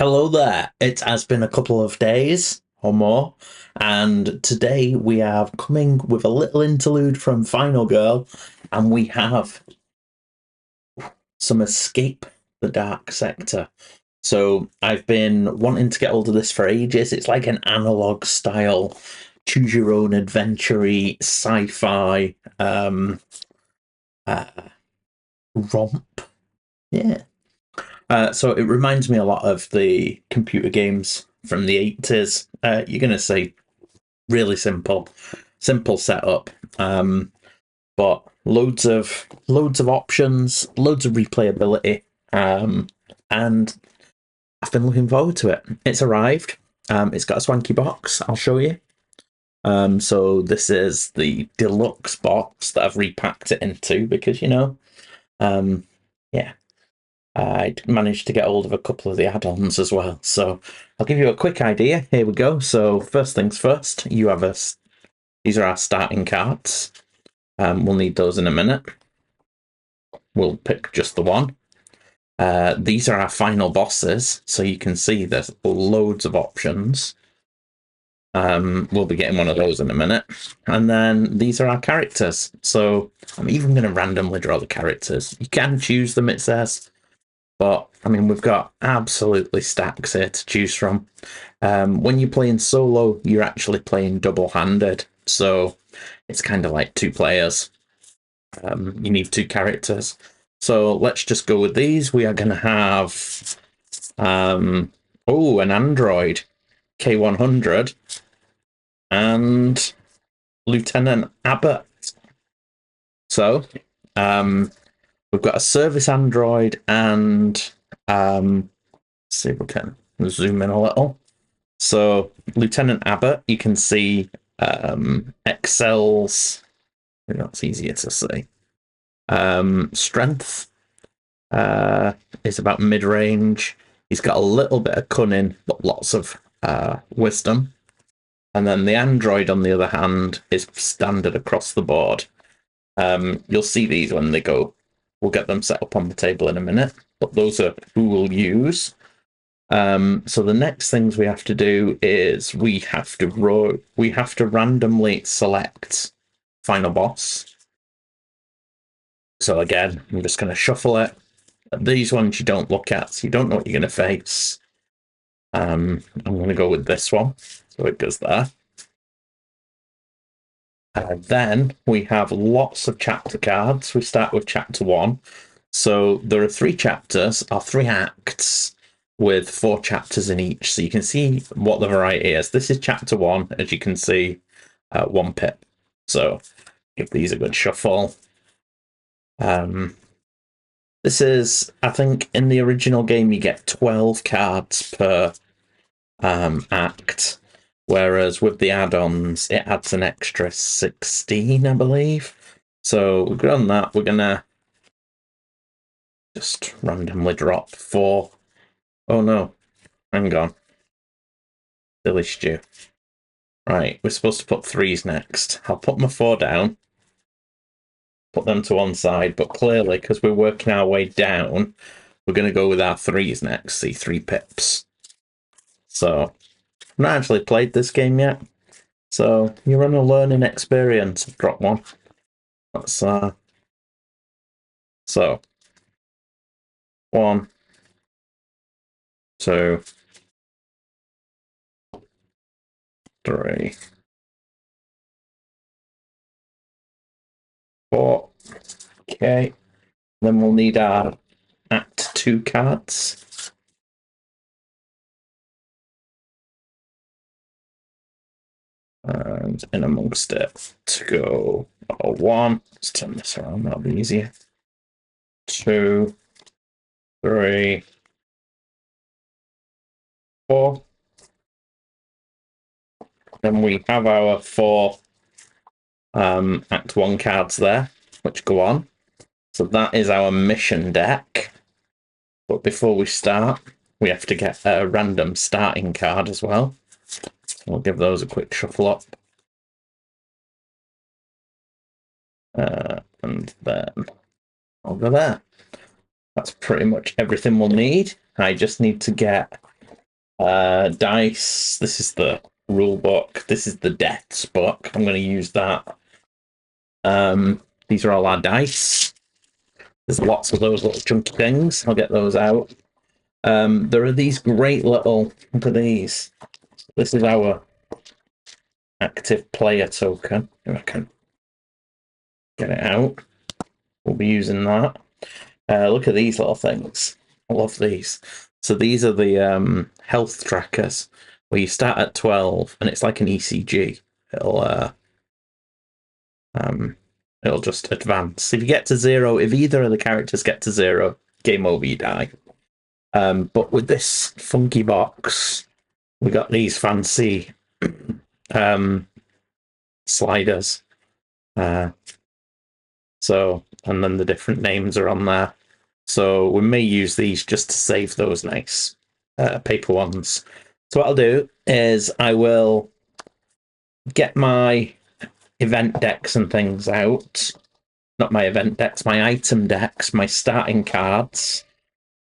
Hello there. It has been a couple of days or more, and today we are coming with a little interlude from Final Girl, and we have some Escape the Dark Sector. So I've been wanting to get hold of this for ages. It's like an analog style, choose your own adventure sci-fi uh, romp. Yeah. So it reminds me a lot of the computer games from the 80s. You're going to say really simple setup, but loads of options, loads of replayability, and I've been looking forward to it. It's arrived. It's got a swanky box. I'll show you. So this is the deluxe box that I've repacked it into because yeah, I managed to get hold of a couple of the add-ons as well. So I'll give you a quick idea. Here we go. So first things first, these are our starting cards. We'll need those in a minute. We'll pick just the one. These are our final bosses. So you can see there's loads of options. We'll be getting one of those in a minute. And then these are our characters. So I'm even going to randomly draw the characters. You can choose them, it says. But, I mean, we've got absolutely stacks here to choose from. When you're playing solo, you're actually playing double-handed. So it's kind of like two players. You need two characters. So let's just go with these. We are going to have an android, K100, and Lieutenant Abbot. So we've got a service android and let's see if we can zoom in a little. So Lieutenant Abbot, you can see excels. That's easier to see. Strength is about mid-range. He's got a little bit of cunning, but lots of wisdom. And then the android, on the other hand, is standard across the board. You'll see these when they go. We'll get them set up on the table in a minute, but those are who we'll use. So the next things we have to do is we have to randomly select final boss. So again, I'm just going to shuffle it. These ones you don't look at, so you don't know what you're going to face. I'm going to go with this one, so it goes there. Then we have lots of chapter cards. We start with chapter 1. So there are 3 chapters, or 3 acts, with 4 chapters in each. So you can see what the variety is. This is chapter 1, as you can see, 1 pip. So give these a good shuffle. This is, I think, in the original game, you get 12 cards per act. Whereas with the add-ons, it adds an extra 16, I believe. So we've done that. We're going to just randomly drop 4. Oh no, hang on. Silly stew. Right, we're supposed to put 3s next. I'll put my 4 down. Put them to one side, but clearly, because we're working our way down, we're going to go with our 3s next. See, 3 pips. So I've not actually played this game yet. So you're on a learning experience. Drop 1. That's so 1, 2, 3, 4. Okay. Then we'll need our Act 2 cards. And in amongst it to go 1. Let's turn this around, that'll be easier. 2, 3, 4. Then we have our 4 Act 1 cards there, which go on. So that is our mission deck. But before we start, we have to get a random starting card as well. We'll give those a quick shuffle up. And then over there. That's pretty much everything we'll need. I just need to get Dice. This is the rule book. This is the deaths book. I'm going to use that. These are all our dice. There's lots of those little chunky things. I'll get those out. There are these great little. Look at these. This is our active player token. If I can get it out, we'll be using that. Look at these little things. I love these. So these are the health trackers where you start at 12 and it's like an ECG. It'll just advance. If you get to 0, if either of the characters get to 0, game over, you die. But with this funky box, we got these fancy sliders. So, and then the different names are on there. So we may use these just to save those nice paper ones. So what I'll do is I will get my event decks and things out. Not my event decks, my item decks, my starting cards.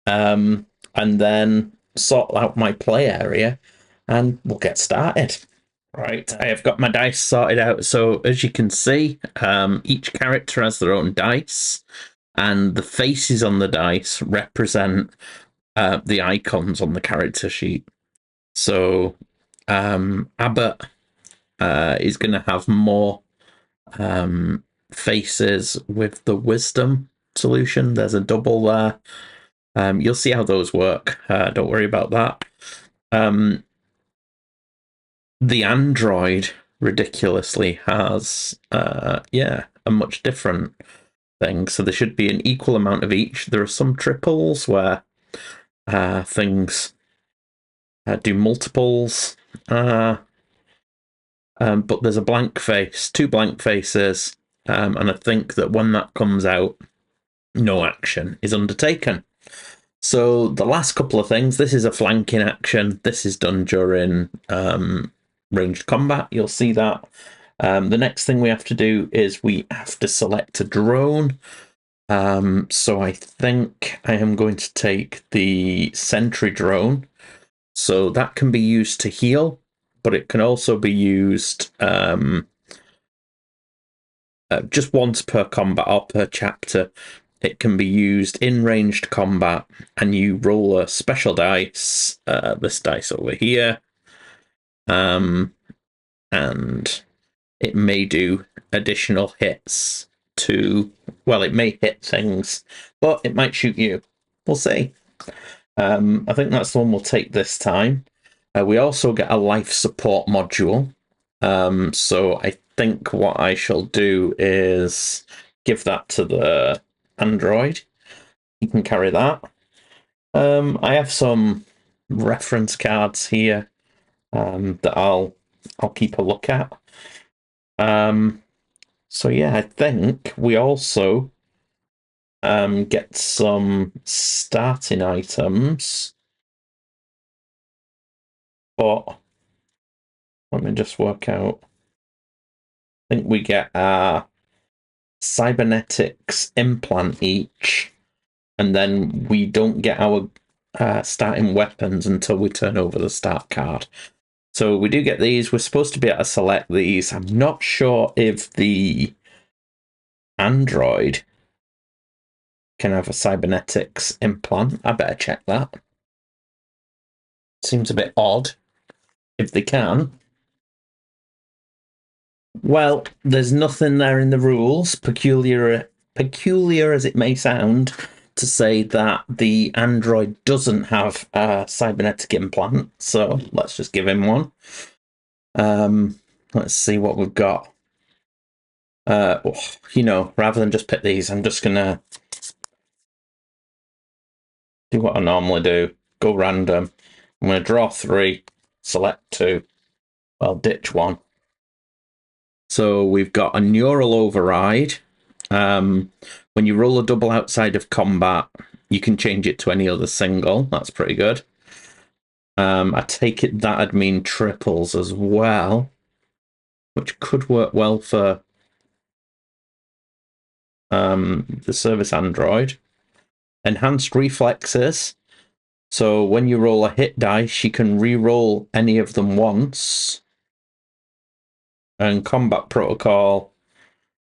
And then sort out my play area and we'll get started. Right, I have got my dice sorted out. So as you can see, each character has their own dice, and the faces on the dice represent the icons on the character sheet. So Abbot is going to have more faces with the wisdom solution. There's a double there. You'll see how those work. Don't worry about that. The android ridiculously has a much different thing. So there should be an equal amount of each. There are some triples where things do multiples. But there's a blank face, 2 blank faces, and I think that when that comes out, no action is undertaken. So the last couple of things, this is a flanking action. This is done during ranged combat. You'll see that. The next thing we have to do is we have to select a drone. So I think I am going to take the sentry drone. So that can be used to heal, but it can also be used just once per combat or per chapter. It can be used in ranged combat, and you roll a special dice, this dice over here, and it may do additional hits to, well, it may hit things, but it might shoot you. We'll see. I think that's the one we'll take this time. We also get a life support module. So I think what I shall do is give that to the android. You can carry that. I have some reference cards here that I'll keep a look at. So yeah, I think we also get some starting items. But let me just work out. I think we get a cybernetics implant each, and then we don't get our starting weapons until we turn over the start card. So we do get these. We're supposed to be able to select these. I'm not sure if the android can have a cybernetics implant. I better check that. Seems a bit odd if they can. Well, there's nothing there in the rules, peculiar as it may sound, to say that the android doesn't have a cybernetic implant. So let's just give him one. Let's see what we've got. Rather than just pick these, I'm just gonna do what I normally do. Go random. I'm gonna draw 3, select 2. Well, ditch 1. So we've got a neural override. When you roll a double outside of combat, you can change it to any other single. That's pretty good. I take it that'd mean triples as well, which could work well for the service android. Enhanced reflexes. So when you roll a hit dice, you can re-roll any of them once. And combat protocol,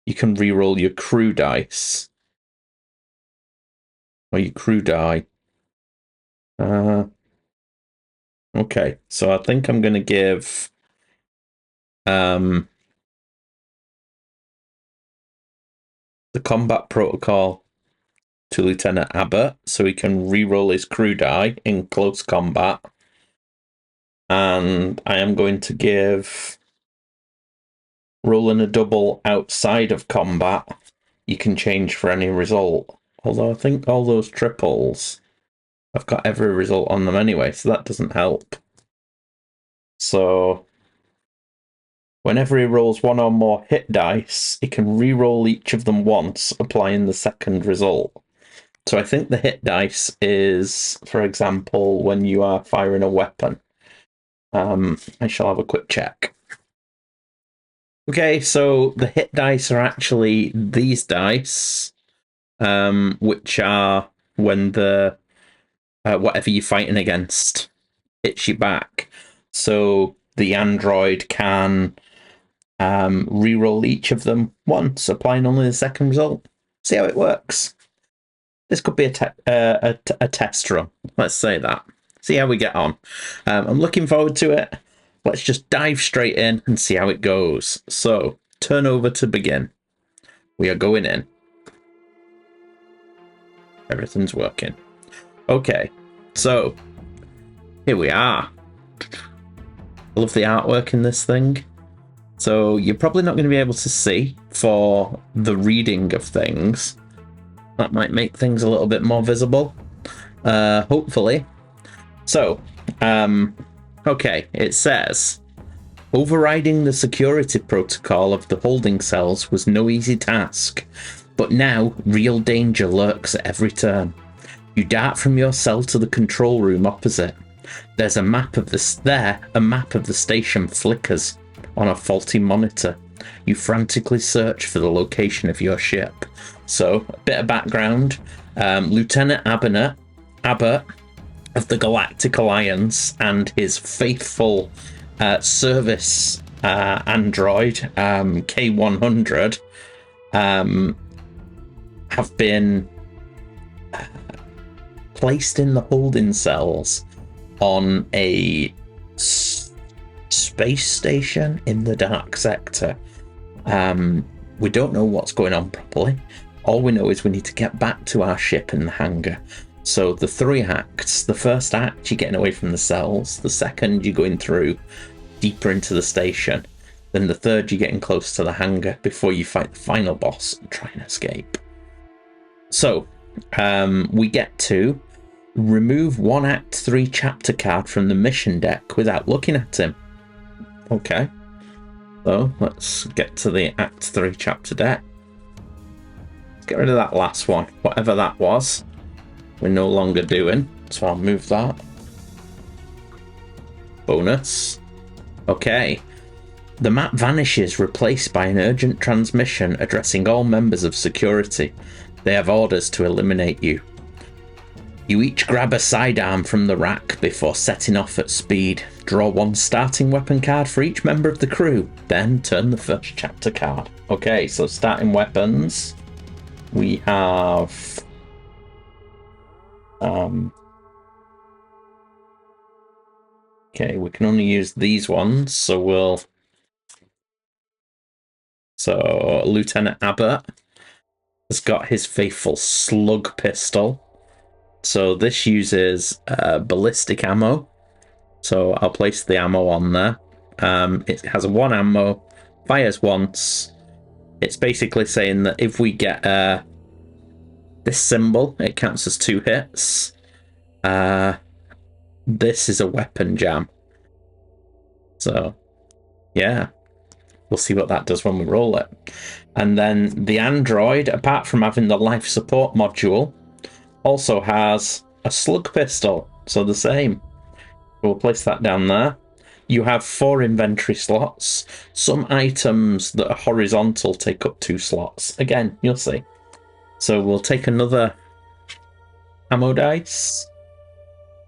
you can re-roll your crew dice. Or your crew die. Okay, so I think I'm going to give the combat protocol to Lieutenant Abbot, so he can re-roll his crew die in close combat. And I am going to give rolling a double outside of combat. You can change for any result. Although I think all those triples, I've got every result on them anyway, so that doesn't help. So whenever he rolls one or more hit dice, he can re-roll each of them once, applying the second result. So I think the hit dice is, for example, when you are firing a weapon. I shall have a quick check. Okay, so the hit dice are actually these dice, which are when the whatever you're fighting against hits you back. So the android can re-roll each of them once, applying only the second result. See how it works. This could be a test run. Let's say that. See how we get on. I'm looking forward to it. Let's just dive straight in and see how it goes. So, turnover to begin. We are going in. Everything's working. Okay, so here we are. I love the artwork in this thing. So you're probably not going to be able to see for the reading of things. That might make things a little bit more visible. Hopefully. So, okay, it says, overriding the security protocol of the holding cells was no easy task, but now real danger lurks at every turn. You dart from your cell to the control room opposite. There's a map of the station flickers on a faulty monitor. You frantically search for the location of your ship. So, a bit of background. Lieutenant Abbot of the Galactic Alliance and his faithful service android, K100, have been placed in the holding cells on a space station in the dark sector. We don't know what's going on properly. All we know is we need to get back to our ship in the hangar. So the 3 acts. The first act, you're getting away from the cells. The second, you're going through deeper into the station. Then the third, you're getting close to the hangar before you fight the final boss and try and escape. So we get to remove 1 Act 3 chapter card from the mission deck without looking at him. Okay. So let's get to the Act 3 chapter deck. Let's get rid of that last one, whatever that was. We're no longer doing, so I'll move that. Bonus. Okay. The map vanishes, replaced by an urgent transmission addressing all members of security. They have orders to eliminate you. You each grab a sidearm from the rack before setting off at speed. Draw 1 starting weapon card for each member of the crew, then turn the first chapter card. Okay, so starting weapons. We have... okay, we can only use these ones, so we'll... So, Lieutenant Abbot has got his faithful slug pistol. So this uses ballistic ammo. So I'll place the ammo on there. It has a 1 ammo, fires once. It's basically saying that if we get this symbol, it counts as 2 hits. This is a weapon jam. So, yeah. We'll see what that does when we roll it. And then the android, apart from having the life support module, also has a slug pistol. So the same. We'll place that down there. You have 4 inventory slots. Some items that are horizontal take up 2 slots. Again, you'll see. So we'll take another ammo dice.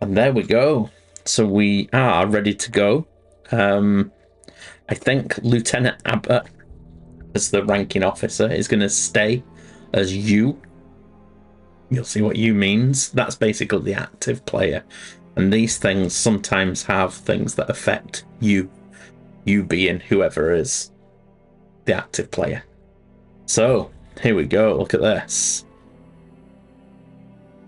And there we go. So we are ready to go. I think Lieutenant Abbot, as the ranking officer, is going to stay as you. You'll see what you means. That's basically the active player. And these things sometimes have things that affect you. You being whoever is the active player. So, here we go. Look at this.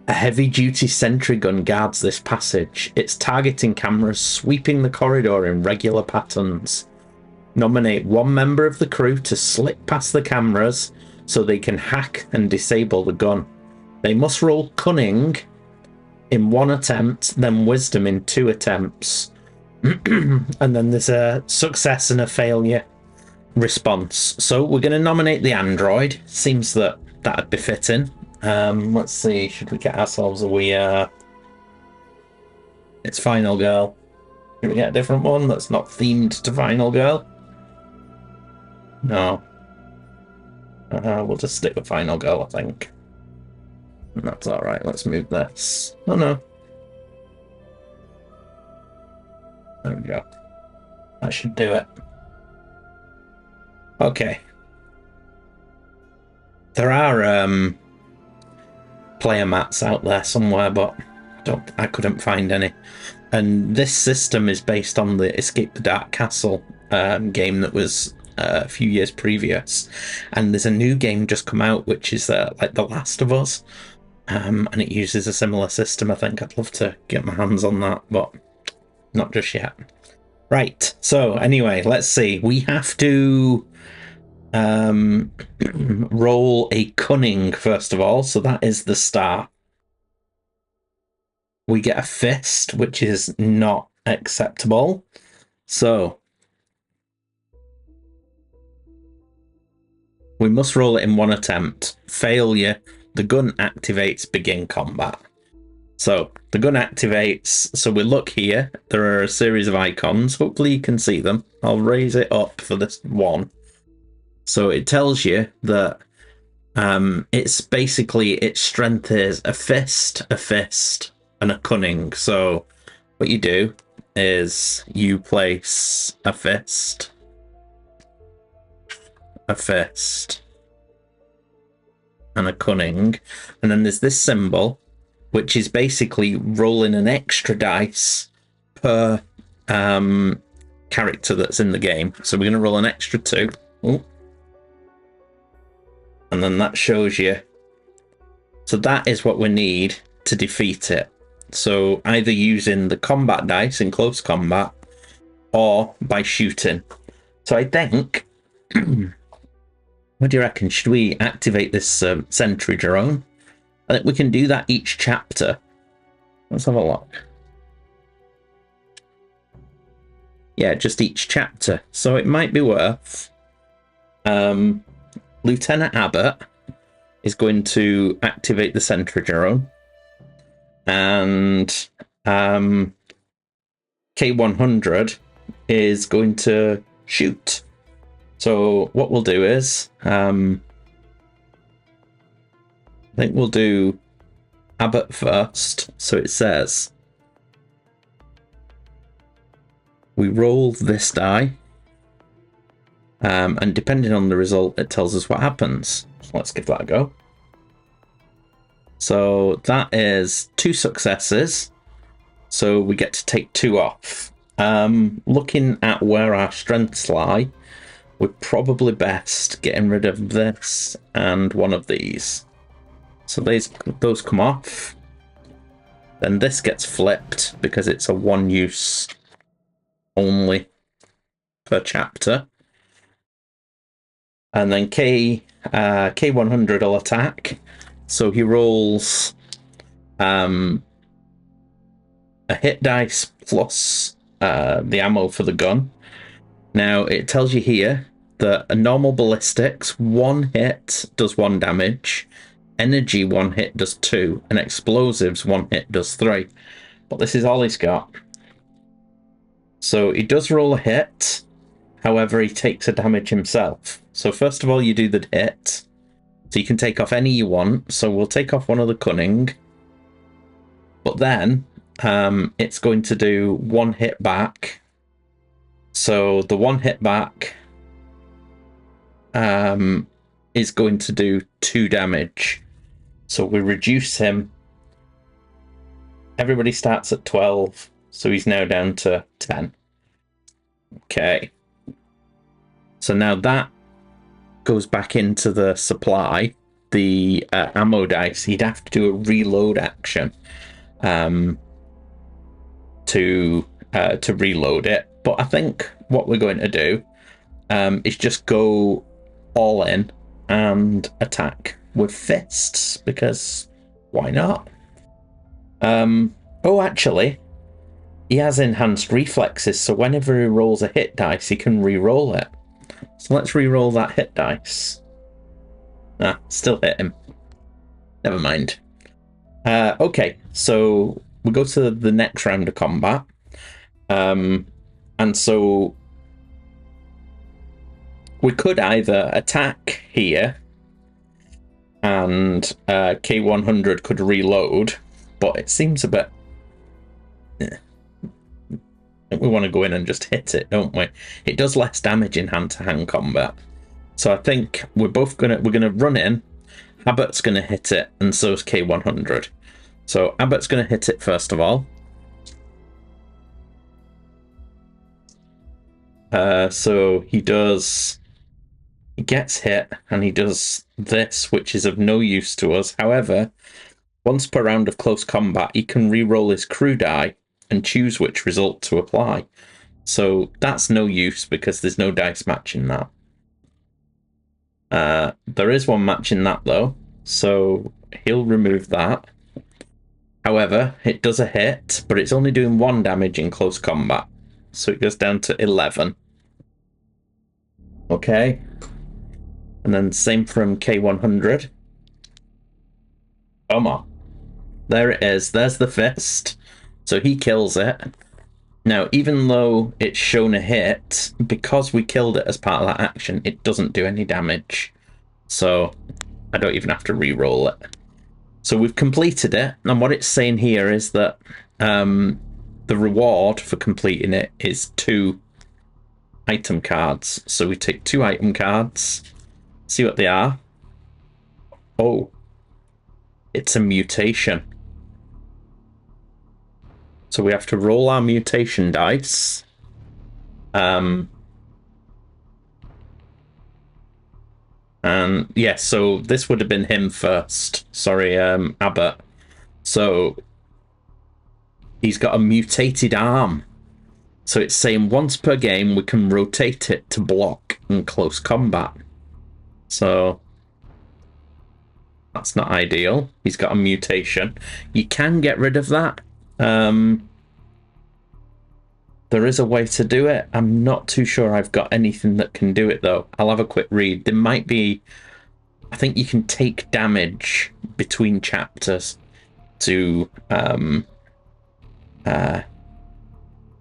A heavy-duty sentry gun guards this passage, its targeting cameras sweeping the corridor in regular patterns. Nominate one member of the crew to slip past the cameras so they can hack and disable the gun. They must roll cunning in one attempt, then wisdom in 2 attempts. And then there's a success and a failure response. So we're going to nominate the android. Seems that that'd be fitting. Let's see, should we get ourselves a it's Final Girl. Should we get a different one that's not themed to Final Girl? No. We'll just stick with Final Girl, I think. That's alright, let's move this. Oh no. There we go. That should do it. Okay. There are player mats out there somewhere, but I couldn't find any. And this system is based on the Escape the Dark Castle game that was a few years previous. And there's a new game just come out, which is like The Last of Us. And it uses a similar system. I think I'd love to get my hands on that, but not just yet. Right, so anyway, let's see. We have to roll a cunning first of all, so that is the start. We get a fist, which is not acceptable. So we must roll it in 1 attempt. Failure, the gun activates, begin combat. So the gun activates, so we look here, there are a series of icons, hopefully you can see them. I'll raise it up for this one. So it tells you that it's basically, its strength is a fist, and a cunning. So what you do is you place a fist, and a cunning, and then there's this symbol, which is basically rolling an extra dice per character that's in the game. So we're going to roll an extra 2. Ooh. And then that shows you. So that is what we need to defeat it. So either using the combat dice in close combat or by shooting. So I think, what do you reckon? Should we activate this sentry drone? I think we can do that each chapter. Let's have a look. Yeah, just each chapter. So it might be worth... Lieutenant Abbot is going to activate the sentry drone. And K100 is going to shoot. So what we'll do is... I think we'll do Abbot first. So it says we roll this die, and depending on the result, it tells us what happens. So let's give that a go. So that is 2 successes. So we get to take 2 off. Looking at where our strengths lie, we're probably best getting rid of this and one of these. So those come off. Then this gets flipped because it's a 1 use only per chapter. And then K100 will attack. So he rolls a hit dice plus the ammo for the gun. Now it tells you here that a normal ballistics, 1 hit does 1 damage. Energy 1 hit does 2, and explosives 1 hit does 3. But this is all he's got. So he does roll a hit, however he takes a damage himself. So first of all you do the hit, so you can take off any you want. So we'll take off one of the cunning, but then it's going to do 1 hit back. So the 1 hit back is going to do 2 damage. So we reduce him. Everybody starts at 12, so he's now down to 10. Okay. So now that goes back into the supply, the ammo dice. He'd have to do a reload action to reload it. But I think what we're going to do is just go all in and attack with fists, because why not? Oh, actually, he has enhanced reflexes, so whenever he rolls a hit dice, he can re-roll it. So let's re-roll that hit dice. Ah, still hit him. Never mind. Okay, so we go to the next round of combat. And so we could either attack here and K100 could reload, but it seems a bit... We want to go in and just hit it, don't we? It does less damage in hand-to-hand combat. So I think we're gonna run in. Abbot's gonna hit it, and so is K100. So Abbot's gonna hit it first of all. So he gets hit, and he does this, which is of no use to us. However, once per round of close combat, he can re-roll his crew die and choose which result to apply. So that's no use because there's no dice matching that. There is one matching that though, so he'll remove that. However, it does a hit, but it's only doing 1 damage in close combat. So it goes down to 11. Okay. And then same from K100. Come on. There it is. There's the fist. So he kills it. Now, even though it's shown a hit, because we killed it as part of that action, it doesn't do any damage. So I don't even have to re-roll it. So we've completed it. And what it's saying here is that the reward for completing it is 2 item cards. So we take 2 item cards, see what they are. Oh, it's a mutation. So we have to roll our mutation dice. And yeah, so this would have been him first. Sorry, Abbot. So he's got a mutated arm. So it's saying once per game we can rotate it to block in close combat. So that's not ideal. He's got a mutation. You can get rid of that. There is a way to do it. I'm not too sure I've got anything that can do it though. I'll have a quick read. There might be... I think you can take damage between chapters to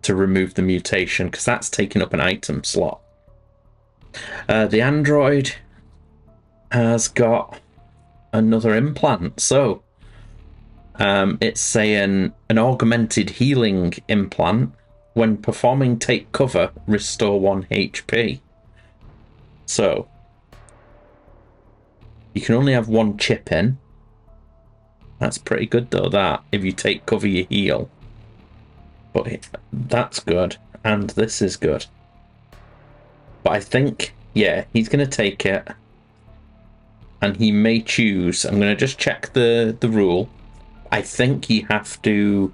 remove the mutation, because that's taking up an item slot. The android has got another implant, so it's saying an augmented healing implant. When performing take cover, restore 1 HP. So you can only have 1 chip in. That's pretty good though, that. If you take cover, you heal. But that's good. And this is good. But I think, yeah, he's going to take it. And he may choose... I'm going to just check the rule. I think you have to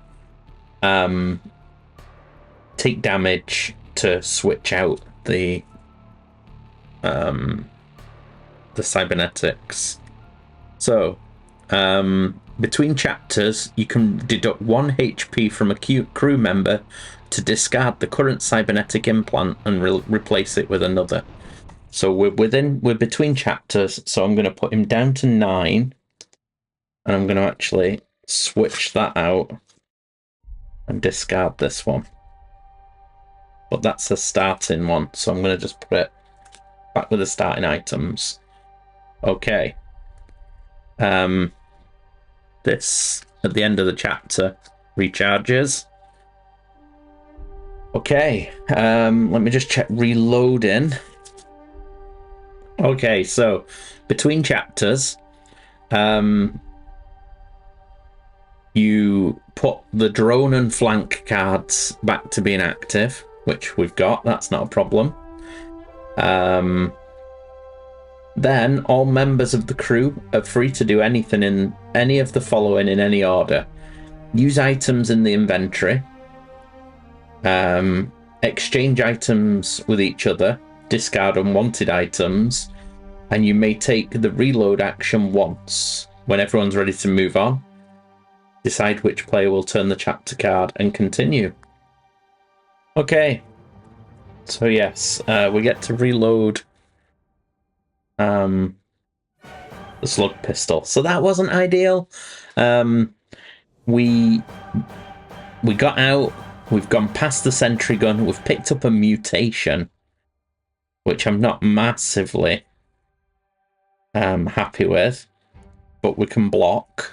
take damage to switch out the cybernetics. So, between chapters, you can deduct 1 HP from a crew member to discard the current cybernetic implant and replace it with another. So we're between chapters, so I'm going to put him down to 9, and I'm going to actually switch that out and discard this one. But that's a starting one, so I'm going to just put it back with the starting items. Okay. This, at the end of the chapter, Recharges. Okay, let me just check reloading. Okay, so between chapters, you put the drone and flank cards back to being active, which we've got. That's not a problem. Then all members of the crew are free to do anything in any of the following in any order. Use items in the inventory. Exchange items with each other. Discard unwanted items. And you may take the reload action once. When everyone's ready to move on, decide which player will turn the chapter card and continue. Okay. So yes, we get to reload the slug pistol. So that wasn't ideal. We got out, we've gone past the sentry gun, we've picked up a mutation, which I'm not massively happy with, but we can block.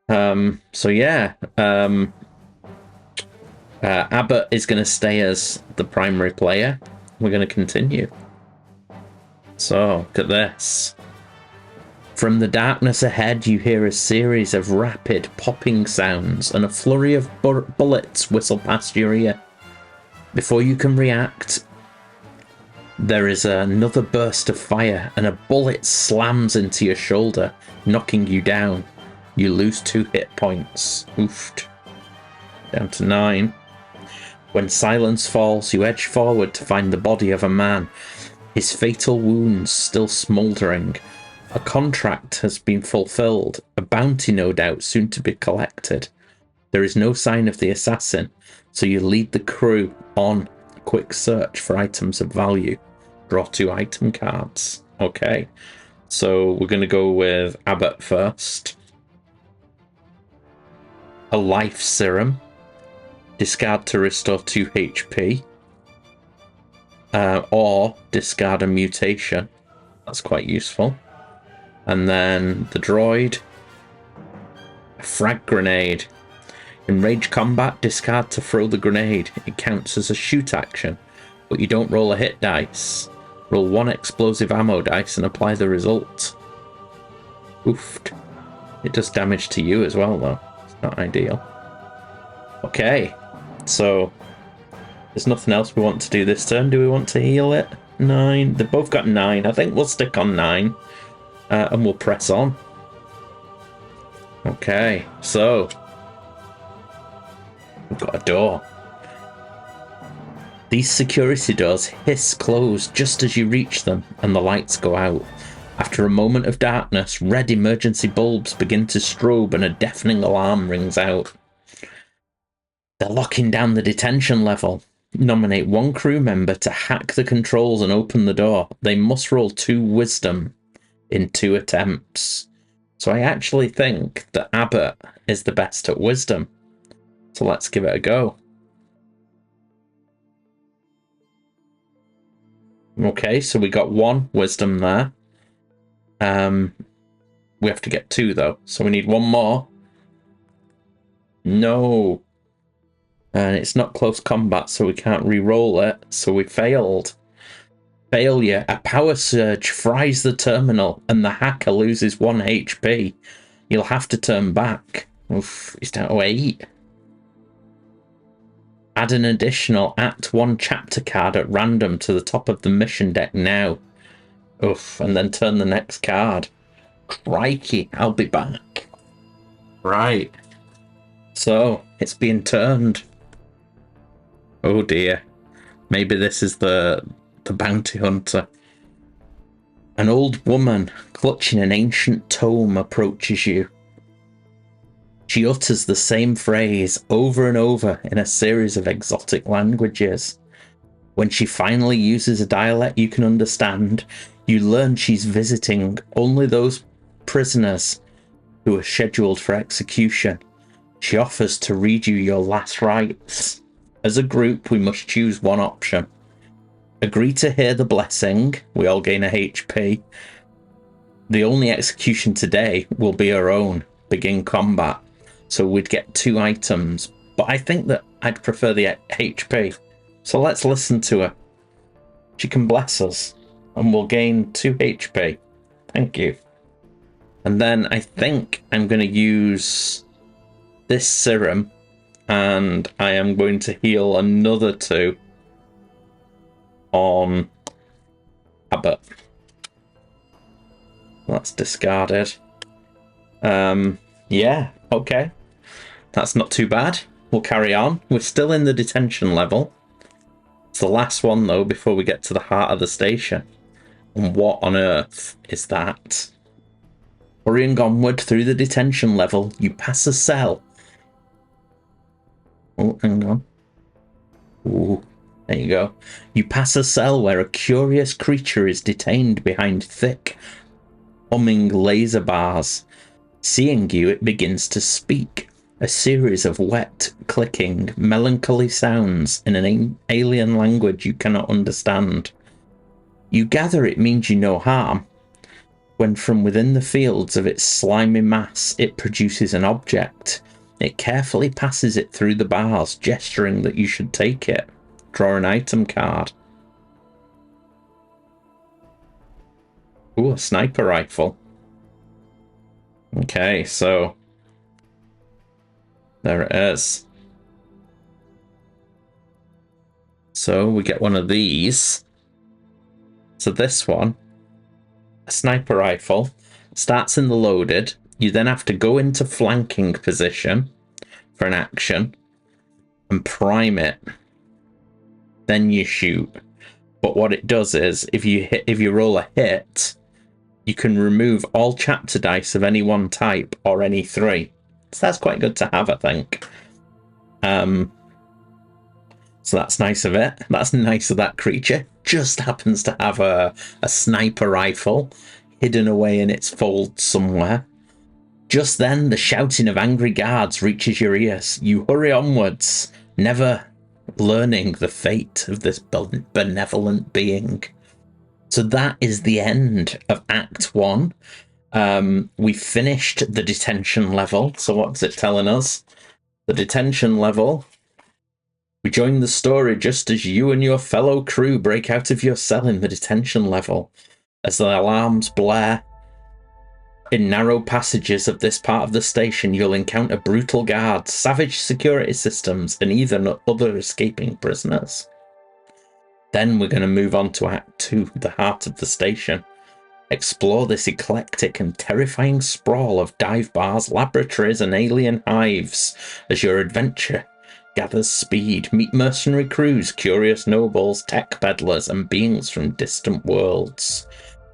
So yeah, Abbot is going to stay as the primary player. We're going to continue. So, look at this. From the darkness ahead, you hear a series of rapid popping sounds and a flurry of bullets whistle past your ear. Before you can react, there is another burst of fire and a bullet slams into your shoulder, knocking you down. You lose 2 hit points. Oofed. Down to 9. When silence falls, you edge forward to find the body of a man, his fatal wounds still smouldering. A contract has been fulfilled, a bounty no doubt soon to be collected. There is no sign of the assassin, so you lead the crew on a quick search for items of value. Draw 2 item cards. Okay, so we're going to go with Abbot first. A life serum. Discard to restore 2 HP. Or discard a mutation. That's quite useful. And then the droid. A frag grenade. In ranged combat, discard to throw the grenade. It counts as a shoot action, but you don't roll a hit dice. Roll 1 explosive ammo dice and apply the result. Oofed. It does damage to you as well, though. It's not ideal. Okay, so there's nothing else we want to do this turn. Do we want to heal it? 9. They've both got 9. I think we'll stick on 9. And we'll press on. Okay, so we've got a door. These security doors hiss closed just as you reach them, and the lights go out. After a moment of darkness, red emergency bulbs begin to strobe and a deafening alarm rings out. They're locking down the detention level. Nominate 1 crew member to hack the controls and open the door. They must roll 2 wisdom in 2 attempts. So I actually think that Abbot is the best at wisdom. So let's give it a go. Okay, so we got 1 wisdom there. We have to get 2 though, so we need 1 more. No. And it's not close combat, so we can't re-roll it, so we failed. Failure. A power surge fries the terminal, and the hacker loses 1 HP. You'll have to turn back. Oof, he's down to 8. Add an additional Act 1 chapter card at random to the top of the mission deck now. Oof, and then turn the next card. Crikey, I'll be back. Right. So, it's being turned. Oh dear. Maybe this is the bounty hunter. An old woman clutching an ancient tome approaches you. She utters the same phrase over and over in a series of exotic languages. When she finally uses a dialect you can understand, you learn she's visiting only those prisoners who are scheduled for execution. She offers to read you your last rites. As a group, we must choose 1 option. Agree to hear the blessing. We all gain a HP. The only execution today will be our own. Begin combat. So we'd get 2 items. But I think that I'd prefer the HP. So let's listen to her. She can bless us, and we'll gain 2 HP. Thank you. And then I think I'm going to use this serum, and I am going to heal another 2 on Abbot. That's discarded. Yeah, okay. That's not too bad. We'll carry on. We're still in the detention level. It's the last one, though, before we get to the heart of the station. And what on earth is that? Hurrying onward through the detention level, you pass a cell. Oh, hang on. Ooh, there you go. You pass a cell where a curious creature is detained behind thick, humming laser bars. Seeing you, it begins to speak. A series of wet, clicking, melancholy sounds in an alien language you cannot understand. You gather it means you no harm, when from within the fields of its slimy mass it produces an object. It carefully passes it through the bars, gesturing that you should take it. Draw an item card. Ooh, a sniper rifle. Okay, so there it is. So we get one of these. So this one, a sniper rifle, starts in the loaded. You then have to go into flanking position for an action and prime it. Then you shoot. But what it does is, if you roll a hit, you can remove all chapter dice of any one type or any 3. So that's quite good to have, I think. So that's nice of it. That's nice of that creature. Just happens to have a sniper rifle hidden away in its fold somewhere. Just then, the shouting of angry guards reaches your ears. You hurry onwards, never learning the fate of this benevolent being. So that is the end of Act 1. We finished the detention level. So what's it telling us? The detention level. We join the story just as you and your fellow crew break out of your cell in the detention level. As the alarms blare, in narrow passages of this part of the station, you'll encounter brutal guards, savage security systems, and even other escaping prisoners. Then we're going to move on to Act 2, the heart of the station. Explore this eclectic and terrifying sprawl of dive bars, laboratories, and alien hives as your adventure gathers speed. Meet mercenary crews, curious nobles, tech peddlers, and beings from distant worlds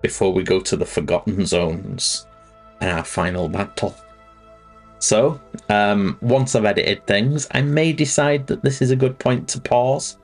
before we go to the Forgotten Zones and our final battle. So, once I've edited things, I may decide that this is a good point to pause